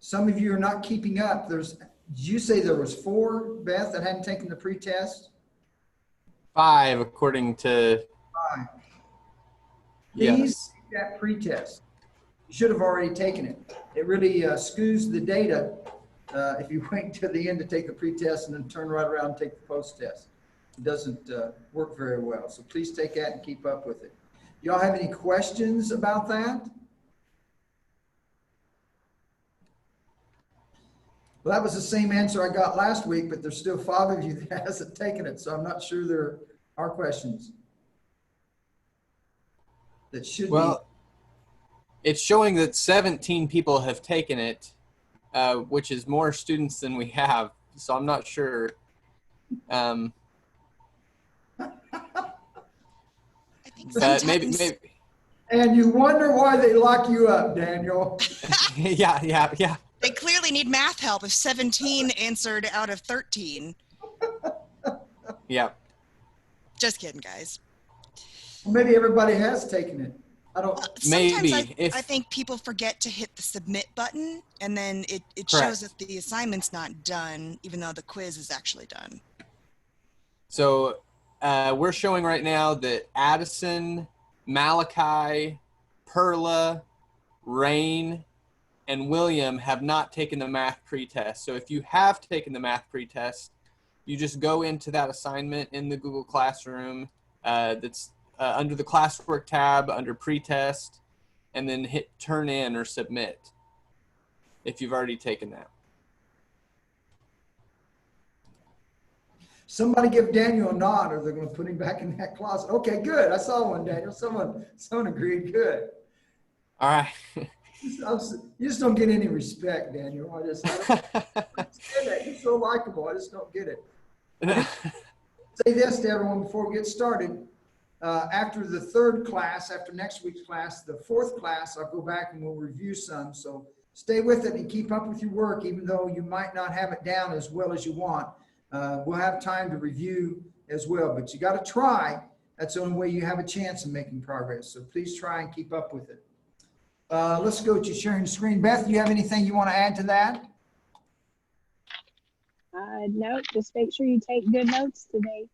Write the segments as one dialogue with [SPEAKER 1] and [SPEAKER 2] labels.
[SPEAKER 1] some of you are not keeping up. Did you say there was 4, Beth, that hadn't taken the pretest?
[SPEAKER 2] 5, according to.
[SPEAKER 1] 5.
[SPEAKER 2] Yes.
[SPEAKER 1] Please take that pretest. You should have already taken it. It really skews the data if you wait till the end to take the pretest and then turn right around and take the post-test. It doesn't work very well. So please take that and keep up with it. Y'all have any questions about that? Well, that was the same answer I got last week, but there's still 5 of you that hasn't taken it. So I'm not sure there are questions that should be.
[SPEAKER 2] It's showing that 17 people have taken it, which is more students than we have. So I'm not sure.
[SPEAKER 3] I think
[SPEAKER 2] But maybe.
[SPEAKER 1] And you wonder why they lock you up, Daniel.
[SPEAKER 2] Yeah.
[SPEAKER 3] They clearly need math help if 17 answered out of 13.
[SPEAKER 2] Yeah.
[SPEAKER 3] Just kidding, guys.
[SPEAKER 1] Well, maybe everybody has taken it. I don't.
[SPEAKER 3] Sometimes
[SPEAKER 2] Maybe.
[SPEAKER 3] I think people forget to hit the submit button, and then it shows that the assignment's not done, even though the quiz is actually done.
[SPEAKER 2] So we're showing right now that Addison, Malachi, Perla, Rain, and William have not taken the math pretest. So if you have taken the math pretest, you just go into that assignment in the Google Classroom that's under the classwork tab under pretest, and then hit turn in or submit if you've already taken that.
[SPEAKER 1] Somebody give Daniel a nod, or they're going to put him back in that closet. Okay, good. I saw one, Daniel. Someone agreed. Good.
[SPEAKER 2] All right.
[SPEAKER 1] You just don't get any respect, Daniel. I don't understand that. You're so likable. I just don't get it. Say this to everyone before we get started. After the 3rd class, after next week's class, the 4th class, I'll go back and we'll review some. So stay with it and keep up with your work, even though you might not have it down as well as you want. We'll have time to review as well, but you got to try. That's the only way you have a chance of making progress. So please try and keep up with it. Let's go to sharing the screen. Beth, do you have anything you want to add to that?
[SPEAKER 4] No, just make sure you take good notes today.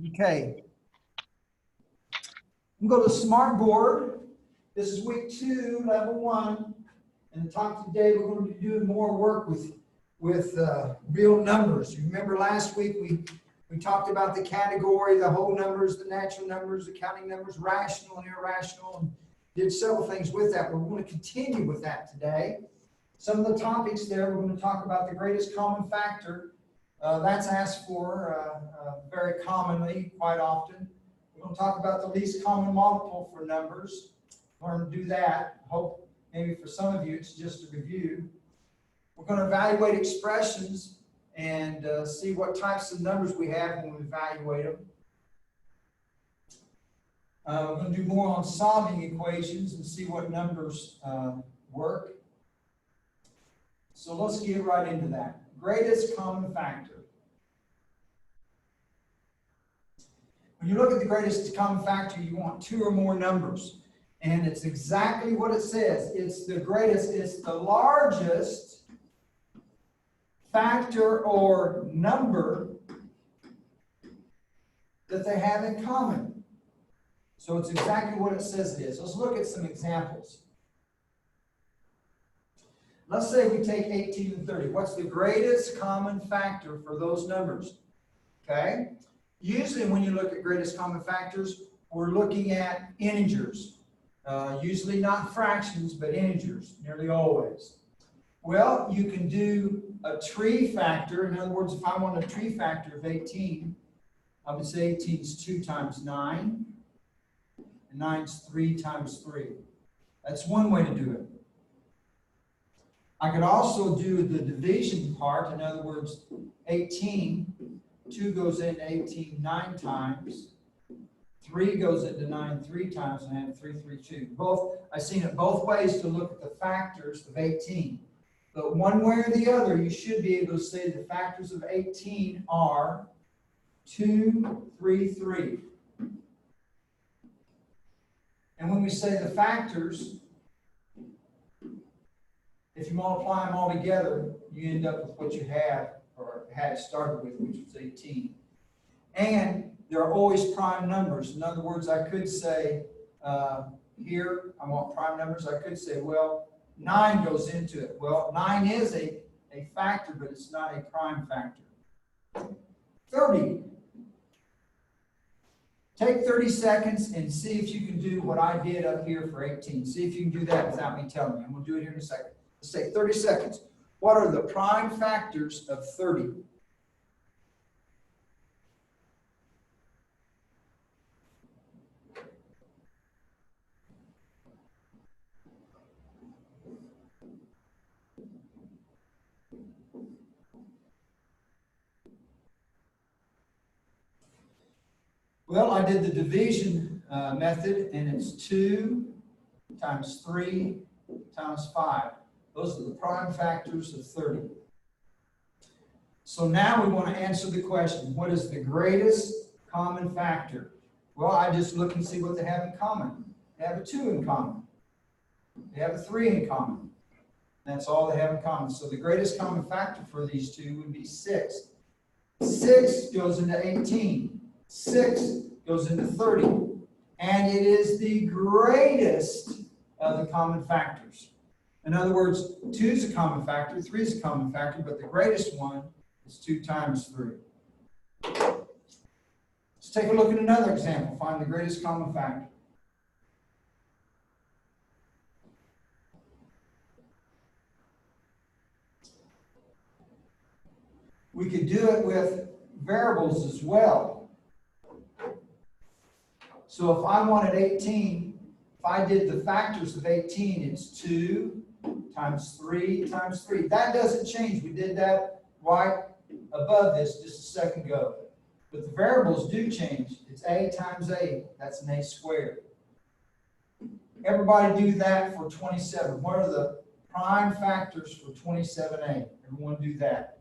[SPEAKER 1] Okay. I'm going to go to Smartboard. This is week 2, level 1. And the topic today, we're going to be doing more work with real numbers. You remember last week we talked about the category, the whole numbers, the natural numbers, the counting numbers, rational and irrational, and did several things with that. We're going to continue with that today. Some of the topics there, we're going to talk about the greatest common factor. That's asked for very commonly, quite often. We're going to talk about the least common multiple for numbers. Learn to do that. Hope maybe for some of you it's just a review. We're going to evaluate expressions and see what types of numbers we have when we evaluate them. We're going to do more on solving equations and see what numbers work. So let's get right into that. Greatest common factor. When you look at the greatest common factor, you want 2 or more numbers. And it's exactly what it says. It's the greatest, it's the largest factor or number that they have in common. So it's exactly what it says it is. Let's look at some examples. Let's say we take 18 and 30. What's the greatest common factor for those numbers? Okay? Usually when you look at greatest common factors, we're looking at integers. Usually not fractions, but integers, nearly always. Well, you can do a tree factor. In other words, if I want a tree factor of 18, I would say 18 is 2 times 9, and 9 is 3 times 3. That's one way to do it. I could also do the division part. In other words, 18, 2 goes into 18 9 times. 3 goes into 9 3 times, and I have 3, 3, 2. I've seen it both ways to look at the factors of 18. But one way or the other, you should be able to say the factors of 18 are 2, 3, 3. And when we say the factors If you multiply them all together, you end up with what you have, or had started with, which was 18. And there are always prime numbers. In other words, I could say, here, I want prime numbers. I could say, well, 9 goes into it. Well, 9 is a factor, but it's not a prime factor. 30. Take 30 seconds and see if you can do what I did up here for 18. See if you can do that without me telling you. And we'll do it here in a second. Let's take 30 seconds. What are the prime factors of 30? Well, I did the division method, and it's 2 times 3 times 5. Those are the prime factors of 30. So now we want to answer the question, what is the greatest common factor? Well, I just look and see what they have in common. They have a 2 in common. They have a 3 in common. That's all they have in common. So the greatest common factor for these two would be 6. 6 goes into 18. 6 goes into 30. And it is the greatest of the common factors. In other words, 2 is a common factor, 3 is a common factor, but the greatest one is 2 times 3. Let's take a look at another example. Find the greatest common factor. We could do it with variables as well. So if I wanted 18, if I did the factors of 18, it's 2 times 3 times 3. That doesn't change. We did that right above this just a second ago. But the variables do change. It's a times a. That's an a squared. Everybody do that for 27. What are the prime factors for 27a? Everyone do that.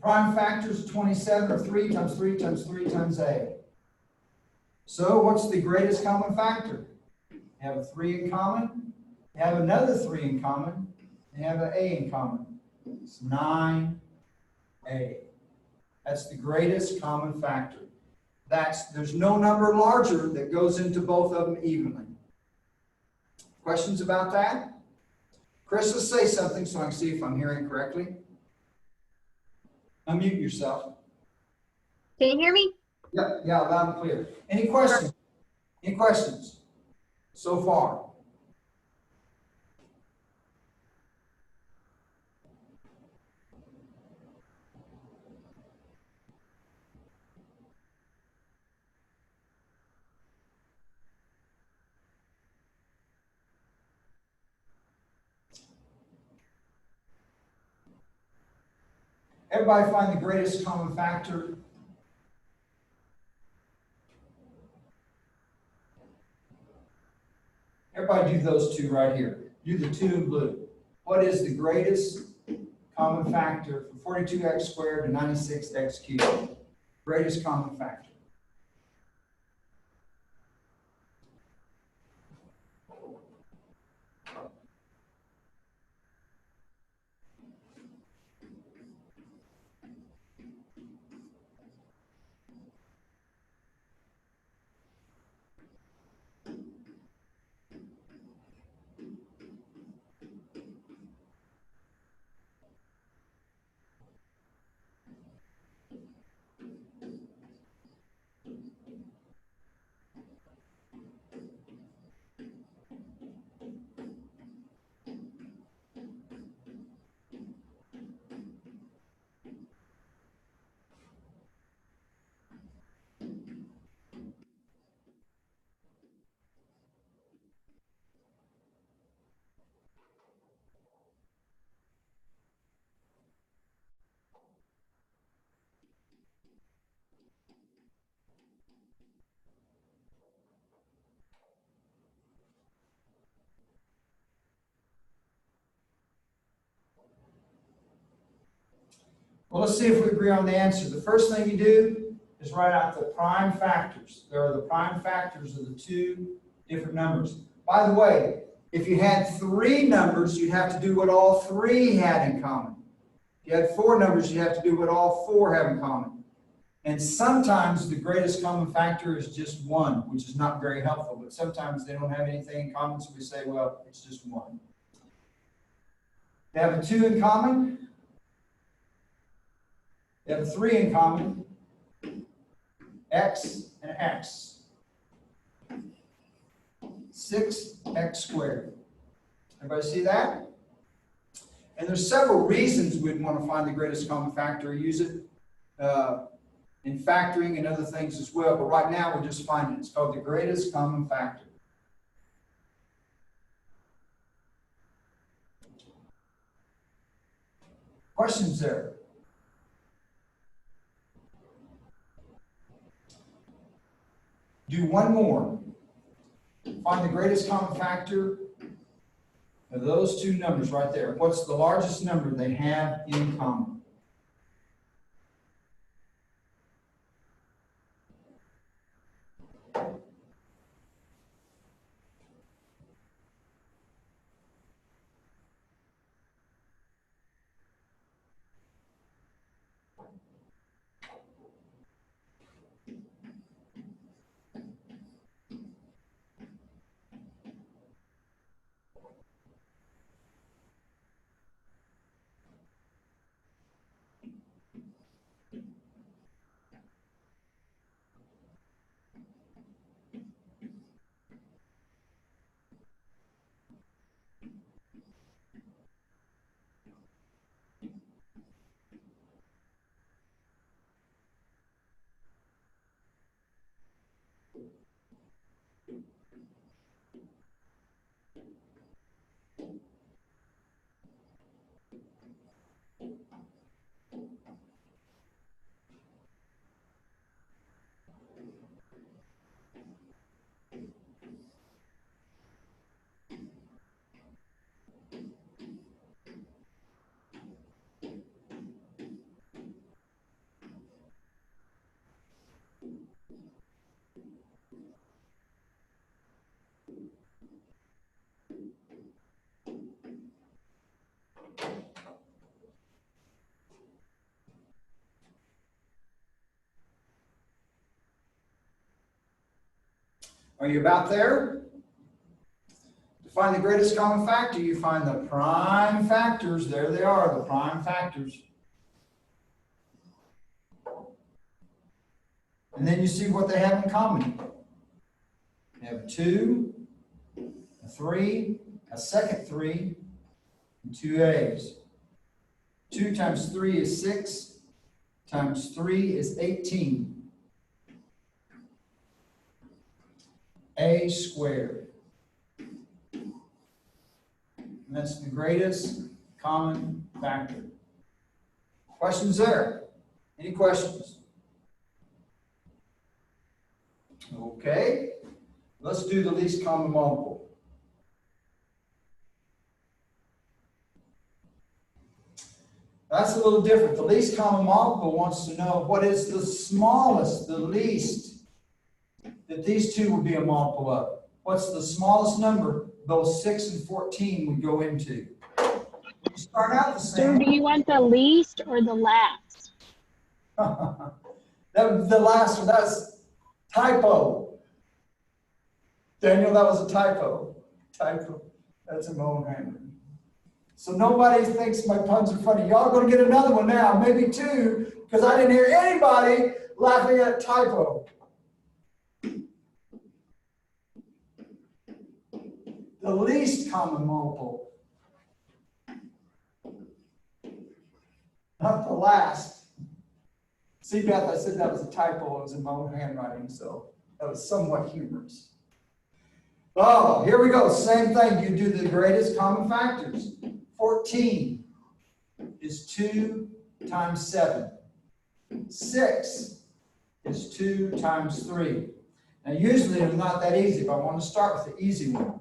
[SPEAKER 1] Prime factors of 27 are 3 times 3 times 3 times a. So what's the greatest common factor? You have a 3 in common, you have another 3 in common, and you have an a in common. It's 9a. That's the greatest common factor. There's no number larger that goes into both of them evenly. Questions about that? Chris, let's say something so I can see if I'm hearing correctly. Unmute yourself.
[SPEAKER 5] Can you hear me?
[SPEAKER 1] Yeah, loud and clear. Any questions? Any questions so far? Everybody find the greatest common factor. Everybody do those two right here. Do the 2 in blue. What is the greatest common factor for 42x squared and 96x cubed? Greatest common factor. Well, let's see if we agree on the answer. The first thing you do is write out the prime factors. There are the prime factors of the two different numbers. By the way, if you had 3 numbers, you'd have to do what all 3 had in common. If you had 4 numbers, you'd have to do what all 4 have in common. And sometimes the greatest common factor is just 1, which is not very helpful, but sometimes they don't have anything in common, so we say, well, it's just 1. They have a 2 in common. They have a 3 in common. X and X. 6x squared. Everybody see that? And there's several reasons we'd want to find the greatest common factor, use it in factoring and other things as well, but right now we're just finding it. It's called the greatest common factor. Questions there? Do one more. Find the greatest common factor of those two numbers right there. What's the largest number they have in common? Are you about there? To find the greatest common factor, you find the prime factors. There they are, the prime factors. And then you see what they have in common. They have 2, a 3, a second 3, and 2 A's. 2 times 3 is 6, times 3 is 18. A squared. And that's the greatest common factor. Questions there? Any questions? Okay. Let's do the least common multiple. That's a little different. The least common multiple wants to know what is the smallest, the least, that these two would be a multiple of. What's the smallest number those 6 and 14 would go into? You start out the same.
[SPEAKER 4] So do you want the least or the last?
[SPEAKER 1] The last one, that's typo. Daniel, that was a typo. Typo. That's in my own handwriting. So nobody thinks my puns are funny. Y'all are going to get another one now, maybe 2, because I didn't hear anybody laughing at a typo. The least common multiple. Not the last. See, Beth, I said that was a typo. It was in my own handwriting, so that was somewhat humorous. Oh, here we go. Same thing. You do the greatest common factors. 14 is 2 times 7. 6 is 2 times 3. Now, usually it's not that easy, but I want to start with the easy one.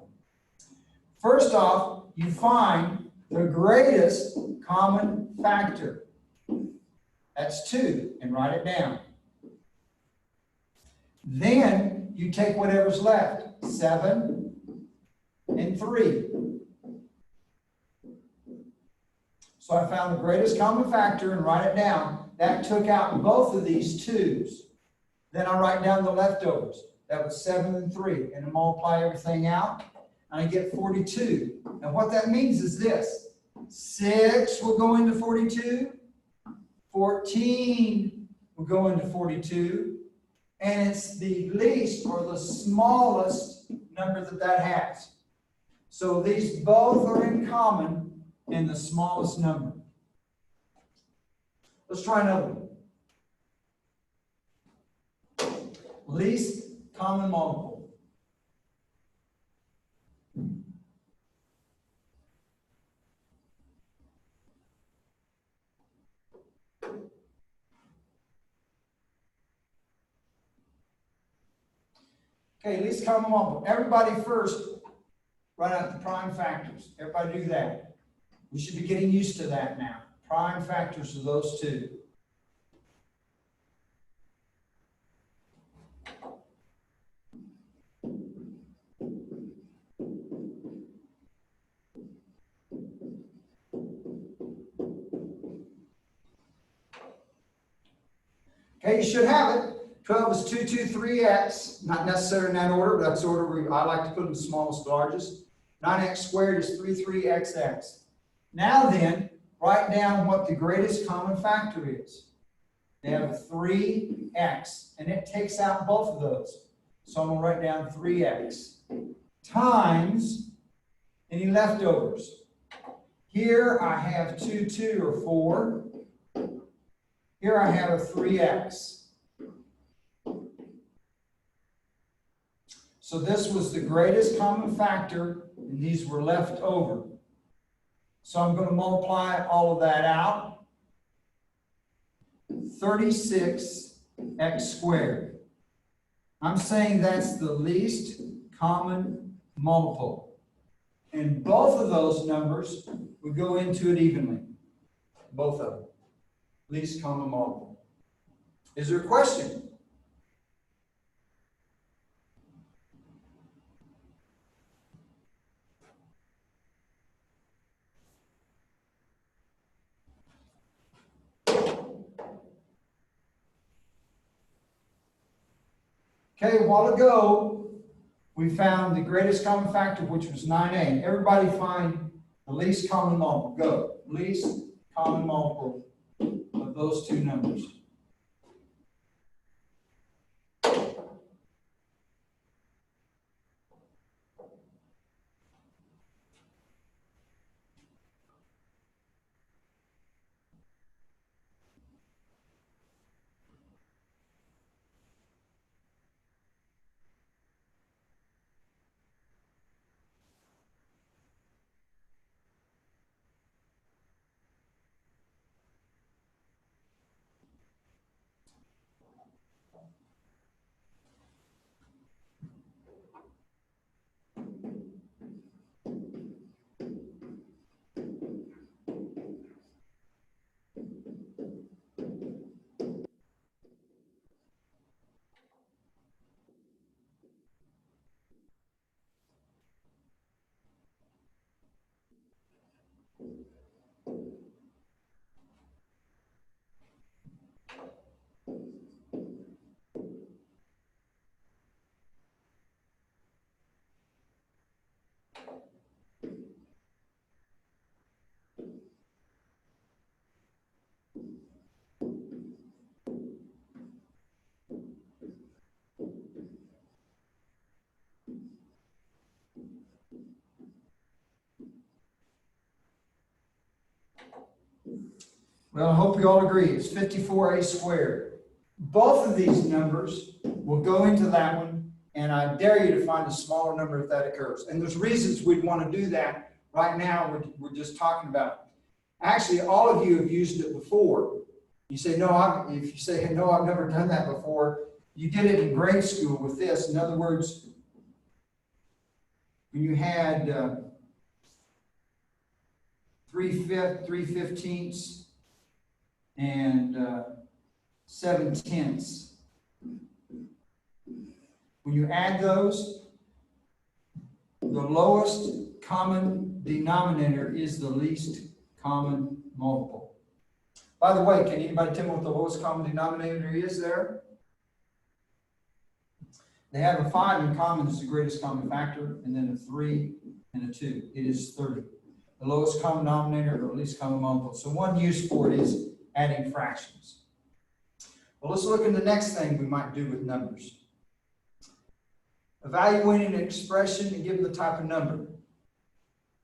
[SPEAKER 1] First off, you find the greatest common factor. That's 2, and write it down. Then you take whatever's left, 7 and 3. So I found the greatest common factor and write it down. That took out both of these 2's. Then I write down the leftovers. That was 7 and 3, and I multiply everything out, and I get 42. And what that means is this: 6 will go into 42, 14 will go into 42, and it's the least or the smallest number that has. So these both are in common in the smallest number. Let's try another one. Least common multiple. Okay, least common multiple. Everybody first write out the prime factors. Everybody do that. We should be getting used to that now. Prime factors are those 2. Okay, you should have it. 12 is 2, 2, 3x. Not necessarily in that order, but that's the order I like to put them smallest to largest. 9x squared is 3, 3xx. Now then, write down what the greatest common factor is. They have a 3x, and it takes out both of those. So I'm going to write down 3x times any leftovers. Here I have 2, 2, or 4. Here I have a 3x. So this was the greatest common factor, and these were left over. So I'm going to multiply all of that out. 36x squared. I'm saying that's the least common multiple. And both of those numbers would go into it evenly. Both of them. Least common multiple. Is there a question? Okay, a while ago, we found the greatest common factor, which was 9a. Everybody find the least common multiple. Go. Least common multiple of those 2 numbers. Well, I hope you all agree. It's 54a squared. Both of these numbers will go into that one, and I dare you to find a smaller number if that occurs. And there's reasons we'd want to do that. Right now, we're just talking about it. Actually, all of you have used it before. You say, no, if you say, no, I've never done that before, you did it in grade school with this. In other words, when you had 3/15 and 7/10. When you add those, the lowest common denominator is the least common multiple. By the way, can anybody tell me what the lowest common denominator is there? They have a 5 in common as the greatest common factor, and then a 3 and a 2. It is 30. The lowest common denominator or least common multiple. So one use for it is adding fractions. Well, let's look at the next thing we might do with numbers. Evaluating an expression and give the type of number.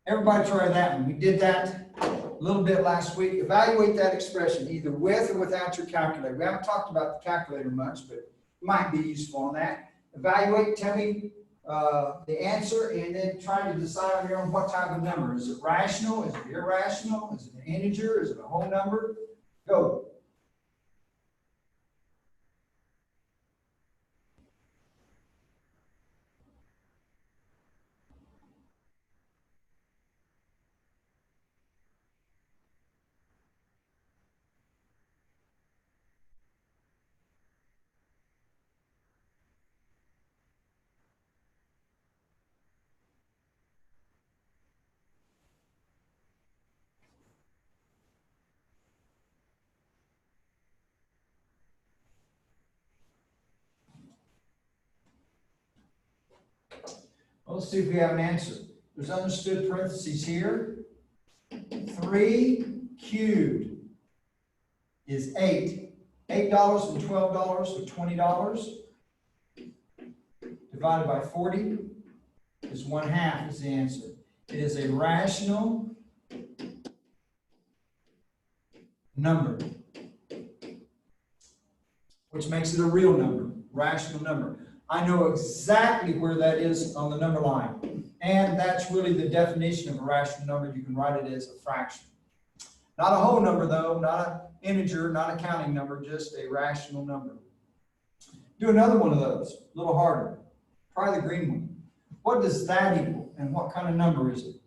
[SPEAKER 1] Everybody try that one. We did that a little bit last week. Evaluate that expression either with or without your calculator. We haven't talked about the calculator much, but it might be useful on that. Evaluate, tell me the answer, and then try to decide on your own what type of number. Is it rational? Is it irrational? Is it an integer? Is it a whole number? Go. Well, let's see if we have an answer. There's understood parentheses here. 3 cubed is 8. $8 and $12 or $20 divided by 40 is 1/2 is the answer. It is a rational number, which makes it a real number, rational number. I know exactly where that is on the number line. And that's really the definition of a rational number. You can write it as a fraction. Not a whole number though, not an integer, not a counting number, just a rational number. Do another one of those, a little harder. Try the green one. What does that equal? And what kind of number is it?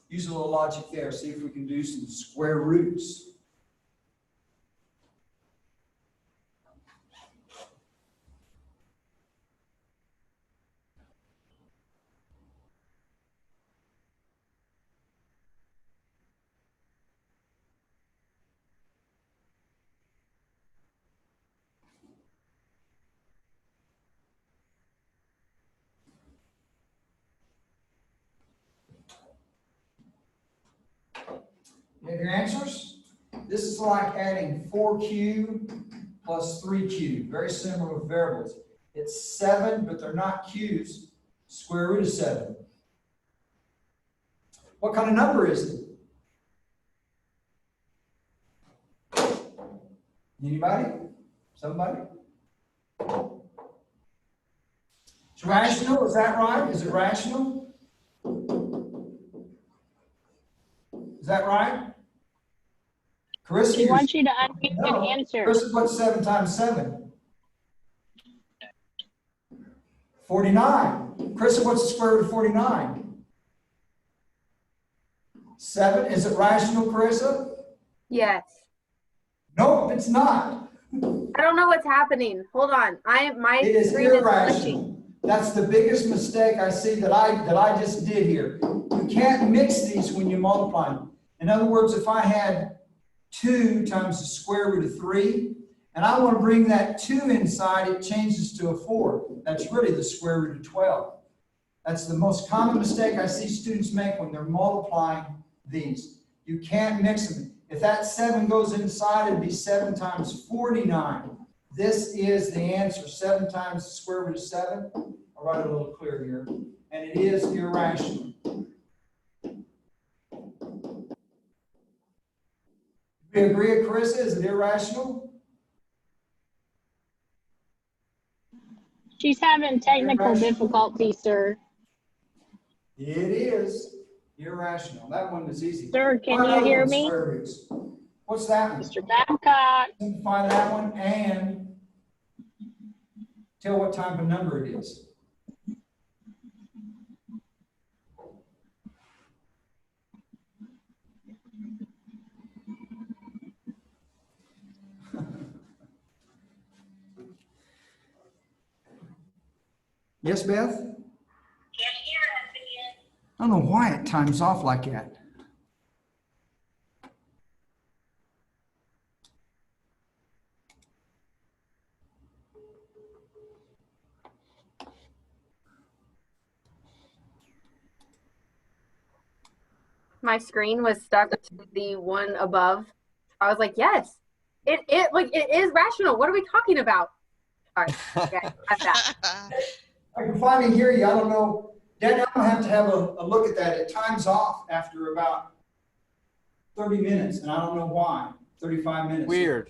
[SPEAKER 1] Use a little logic there. See if we can do some square roots. You have your answers? This is like adding 4 cubed plus 3 cubed. Very similar with variables. It's 7, but they're not cubes. Square root of 7. What kind of number is it? Anybody? Somebody? It's rational, is that right? Is it rational? Is that right? Carissa,
[SPEAKER 4] She wants you to unmute and answer.
[SPEAKER 1] Carissa, what's 7 times 7? 49. Carissa, what's the square root of 49? 7. Is it rational, Carissa?
[SPEAKER 5] Yes.
[SPEAKER 1] Nope, it's not.
[SPEAKER 5] I don't know what's happening. Hold on. My
[SPEAKER 1] It is
[SPEAKER 5] screen is glitching.
[SPEAKER 1] irrational. That's the biggest mistake I see that I just did here. You can't mix these when you multiply them. In other words, if I had 2 times the square root of 3, and I want to bring that 2 inside, it changes to a 4. That's really the square root of 12. That's the most common mistake I see students make when they're multiplying these. You can't mix them. If that 7 goes inside, it'd be 7 times 49. This is the answer, 7 times the square root of 7. I'll write it a little clearer here. And it is irrational. Do you agree, Carissa? Is it irrational?
[SPEAKER 4] She's having technical difficulties, sir.
[SPEAKER 1] It is irrational. That one is easy.
[SPEAKER 4] Sir, can
[SPEAKER 1] What
[SPEAKER 4] you
[SPEAKER 1] other
[SPEAKER 4] hear
[SPEAKER 1] one's
[SPEAKER 4] me?
[SPEAKER 1] square roots? What's that one?
[SPEAKER 4] Mr. Babcock.
[SPEAKER 1] Simplify that one and tell what type of number it is. Yes, Beth? I don't know why it times off like that.
[SPEAKER 5] My screen was stuck to the one above. I was like, yes, it is rational. What are we talking about? Sorry, okay, I'm back.
[SPEAKER 1] I can finally hear you. I don't know. Daniel, I'm gonna have a look at that. It times off after about 30 minutes, and I don't know why. 35 minutes.
[SPEAKER 2] Weird.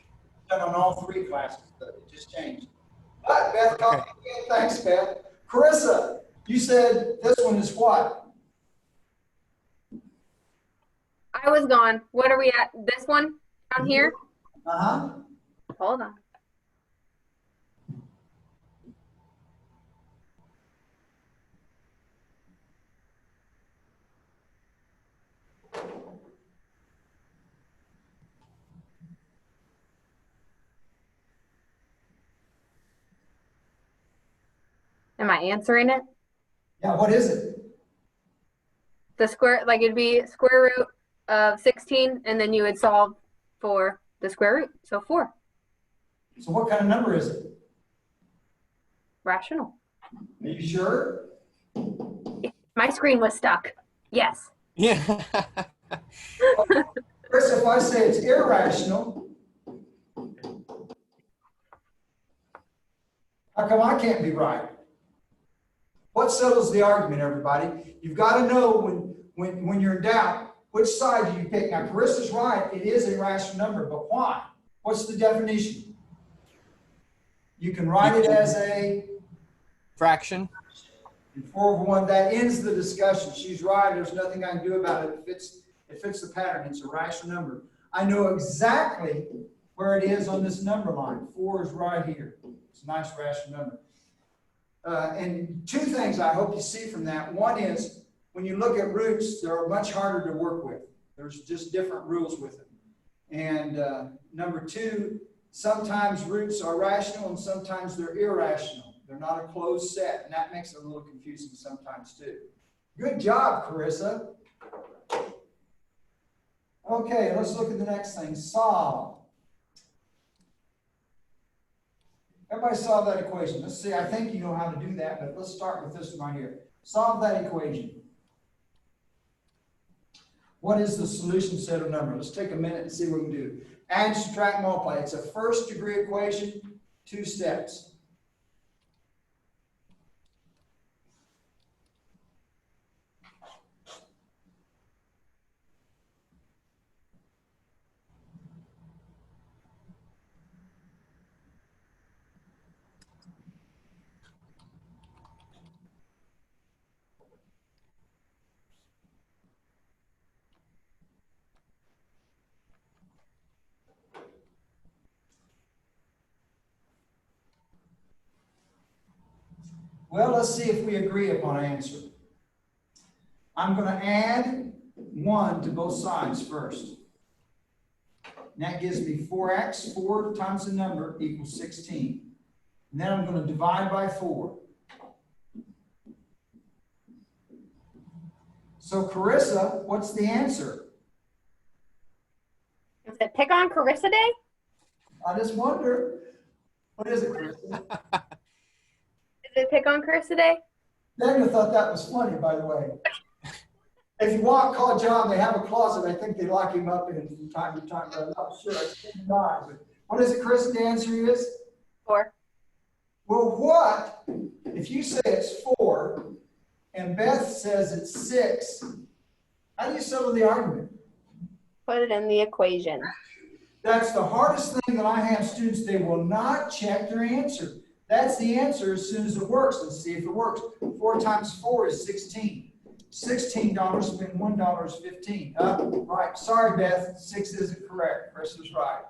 [SPEAKER 1] Done on all three classes, but it just changed. But Beth, copy again. Thanks, Beth. Carissa, you said this one is what?
[SPEAKER 5] I was gone. What are we at? This one down here?
[SPEAKER 1] Uh-huh.
[SPEAKER 5] Hold on. Am I answering it?
[SPEAKER 1] Yeah, what is it?
[SPEAKER 5] The square, like it'd be square root of 16, and then you would solve for the square root. So 4.
[SPEAKER 1] So what kind of number is it?
[SPEAKER 5] Rational.
[SPEAKER 1] Are you sure?
[SPEAKER 5] My screen was stuck. Yes.
[SPEAKER 2] Yeah.
[SPEAKER 1] Chris, if I say it's irrational, how come I can't be right? What settles the argument, everybody? You've got to know when you're in doubt, which side do you pick? Now, Carissa's right. It is a rational number, but why? What's the definition? You can write it as a
[SPEAKER 2] Fraction.
[SPEAKER 1] 4/1. That ends the discussion. She's right. There's nothing I can do about it. It fits the pattern. It's a rational number. I know exactly where it is on this number line. 4 is right here. It's a nice rational number. And two things I hope you see from that. One is when you look at roots, they're much harder to work with. There's just different rules with them. And number two, sometimes roots are rational and sometimes they're irrational. They're not a closed set, and that makes it a little confusing sometimes too. Good job, Carissa. Okay, let's look at the next thing. Solve. Everybody solve that equation. Let's see, I think you know how to do that, but let's start with this one right here. Solve that equation. What is the solution set of numbers? Let's take a minute and see what we can do. Add, subtract, multiply. It's a first degree equation, 2 steps. Well, let's see if we agree upon an answer. I'm going to add 1 to both sides first. And that gives me 4x, 4 times the number equals 16. And then I'm going to divide by 4. So Carissa, what's the answer?
[SPEAKER 5] Is it pick on Carissa Day?
[SPEAKER 1] I just wonder. What is it, Carissa?
[SPEAKER 5] Is it pick on Carissa Day?
[SPEAKER 1] Daniel thought that was funny, by the way. If you want, call John. They have a closet. I think they lock him up in from time to time, but I'm not sure. I can't lie. But what is it, Chris? The answer is
[SPEAKER 5] 4.
[SPEAKER 1] Well, what if you say it's 4 and Beth says it's 6? How do you settle the argument?
[SPEAKER 5] Put it in the equation.
[SPEAKER 1] That's the hardest thing that I have students. They will not check their answer. That's the answer as soon as it works. Let's see if it works. 4 times 4 is 16. $16 spend $1 is 15. Right. Sorry, Beth. 6 isn't correct. Chris was right.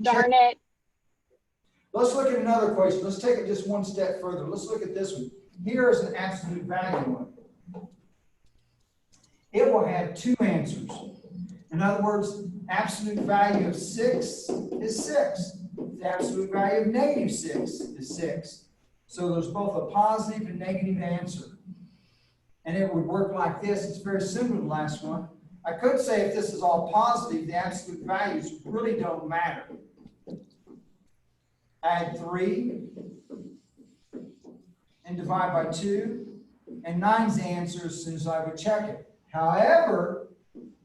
[SPEAKER 4] Darn it.
[SPEAKER 1] Let's look at another equation. Let's take it just one step further. Let's look at this one. Here is an absolute value one. It will have 2 answers. In other words, absolute value of 6 is 6. The absolute value of -6 is 6. So there's both a positive and negative answer. And it would work like this. It's very similar to the last one. I could say if this is all positive, the absolute values really don't matter. Add 3 and divide by 2. And 9's the answer as soon as I would check it. However,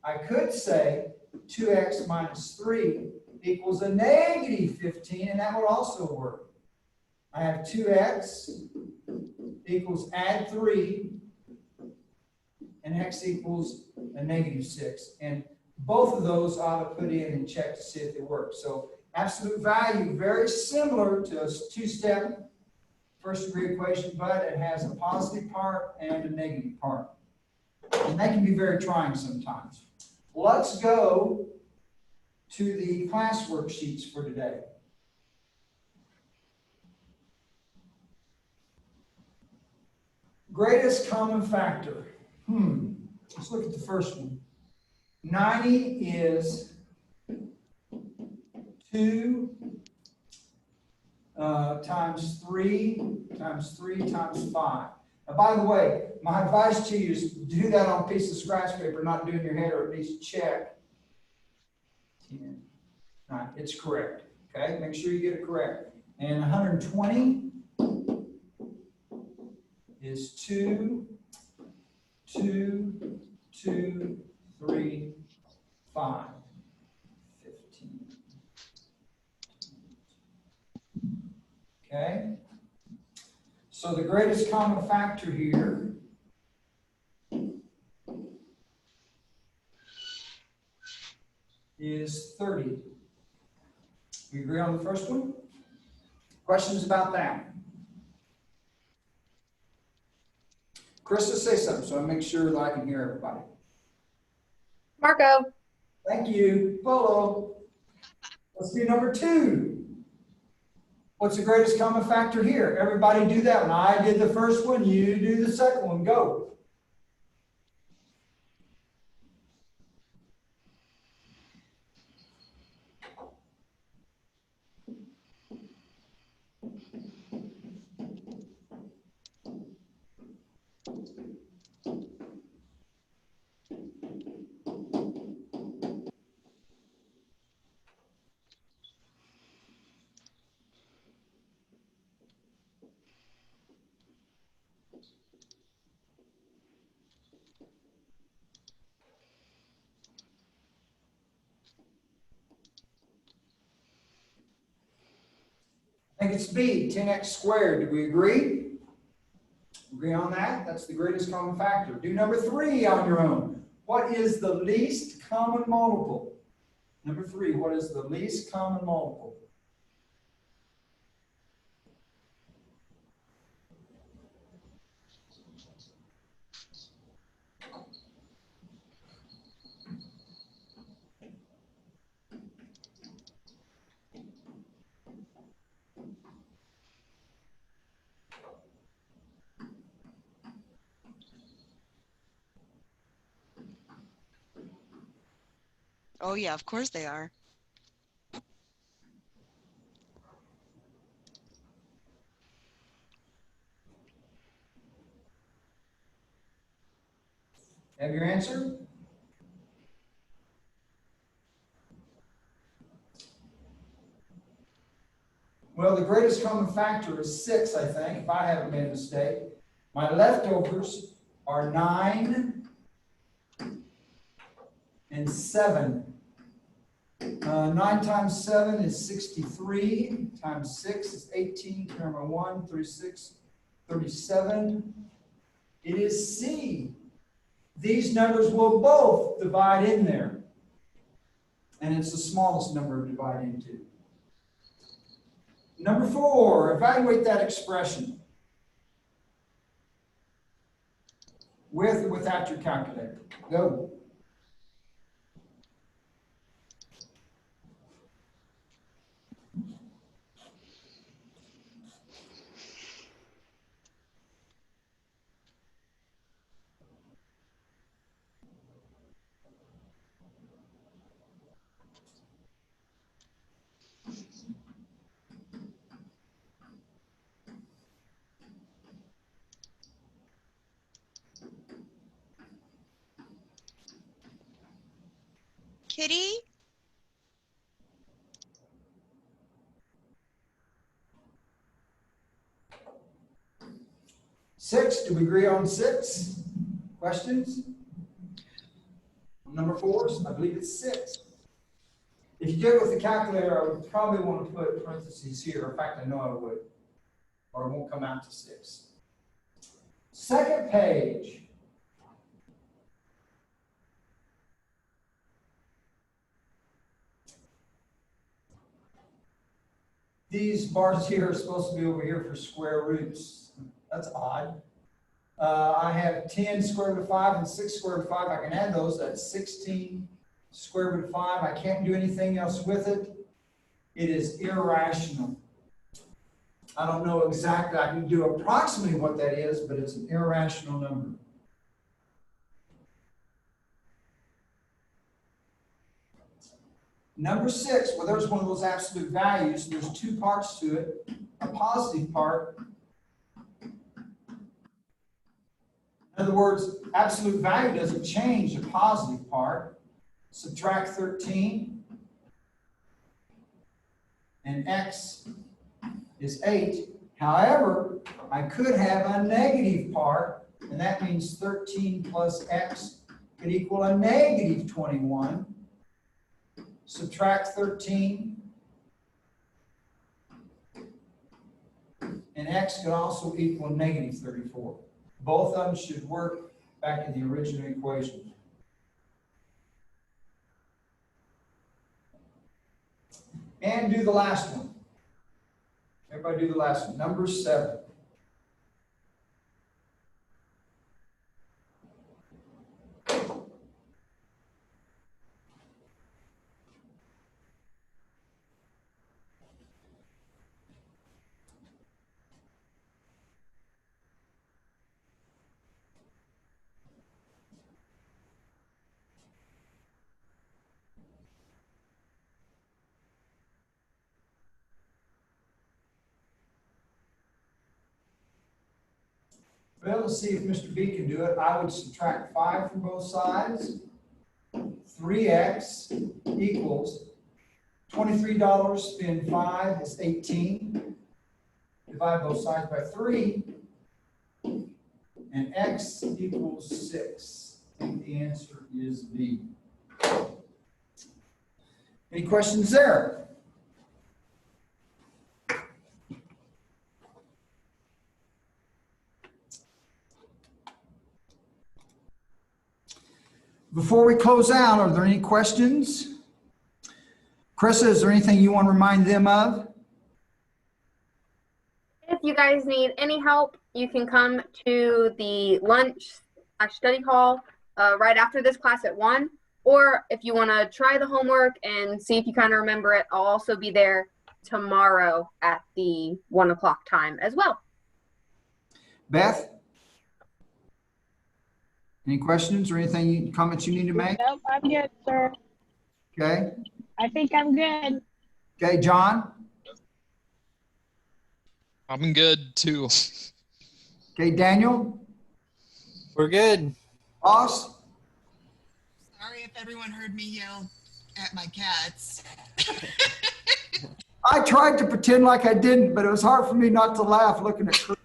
[SPEAKER 1] I could say 2x minus 3 equals a negative 15, and that would also work. I have 2x equals add 3, and x equals a negative 6. And both of those I ought to put in and check to see if they work. So absolute value, very similar to a two-step first degree equation, but it has a positive part and a negative part. And that can be very trying sometimes. Let's go to the class worksheets for today. Greatest common factor. Let's look at the first one. 90 is 2 times 3 times 3 times 5. Now, by the way, my advice to you is do that on a piece of scratch paper, not do it in your head, or at least check. 10, 9, it's correct. Okay, make sure you get it correct. And 120 is 2, 2, 2, 3, 5, 15. Okay? So the greatest common factor here is 30. We agree on the first one? Questions about that? Krista, say something so I make sure that I can hear everybody.
[SPEAKER 5] Marco.
[SPEAKER 1] Thank you. Polo. Let's do number 2. What's the greatest common factor here? Everybody do that one. I did the first one. You do the second one. Go. I think it's B, 10x squared. Do we agree? Agree on that? That's the greatest common factor. Do number 3 on your own. What is the least common multiple? Number 3, what is the least common multiple?
[SPEAKER 3] Oh, yeah, of course they are.
[SPEAKER 1] Have your answer? Well, the greatest common factor is 6, I think, if I haven't made a mistake. My leftovers are 9 and 7. 9 times 7 is 63, times 6 is 18, number 1, 36, 37. It is C. These numbers will both divide in there. And it's the smallest number to divide into. Number 4, evaluate that expression. With or without your calculator. Go.
[SPEAKER 3] Kitty?
[SPEAKER 1] Six, do we agree on 6? Questions? Number 4, I believe it's 6. If you do it with the calculator, I would probably want to put parentheses here. In fact, I know I would, or it won't come out to 6. Second page. These bars here are supposed to be over here for square roots. That's odd. I have 10 square root of 5 and 6 square root of 5. I can add those. That's 16 square root of 5. I can't do anything else with it. It is irrational. I don't know exactly. I can do approximately what that is, but it's an irrational number. Number 6, well, there's one of those absolute values. There's 2 parts to it. A positive part. In other words, absolute value doesn't change the positive part. Subtract 13. And x is 8. However, I could have a negative part, and that means 13 plus x could equal a negative 21. Subtract 13. And x could also equal negative 34. Both of them should work back in the original equation. And do the last one. Everybody do the last one. Number 7. Well, let's see if Mr. B can do it. I would subtract 5 from both sides. 3x equals $23 spend 5 is 18. Divide both sides by 3. And x equals 6. I think the answer is B. Any questions there? Before we close out, are there any questions? Krista, is there anything you want to remind them of?
[SPEAKER 5] If you guys need any help, you can come to the lunch/study hall right after this class at 1. Or if you want to try the homework and see if you kind of remember it, I'll also be there tomorrow at the 1 o'clock time as well.
[SPEAKER 1] Beth? Any questions or anything, comments you need to make?
[SPEAKER 4] Nope, I'm good, sir.
[SPEAKER 1] Okay.
[SPEAKER 4] I think I'm good.
[SPEAKER 1] Okay, John?
[SPEAKER 6] I'm good too.
[SPEAKER 1] Okay, Daniel?
[SPEAKER 2] We're good.
[SPEAKER 1] Boss?
[SPEAKER 3] Sorry if everyone heard me yell at my cats.
[SPEAKER 1] I tried to pretend like I didn't, but it was hard for me not to laugh looking at Chris.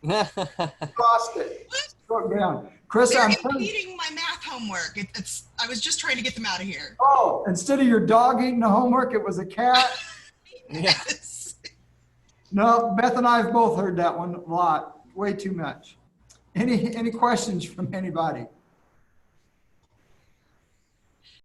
[SPEAKER 1] Lost it. Struck down. Chris,
[SPEAKER 3] They're
[SPEAKER 1] I'm
[SPEAKER 3] impeding my math homework. I was just trying to get them out of here.
[SPEAKER 1] Oh, instead of your dog eating the homework, it was a cat.
[SPEAKER 3] Yes.
[SPEAKER 1] No, Beth and I have both heard that one a lot, way too much. Any questions from anybody?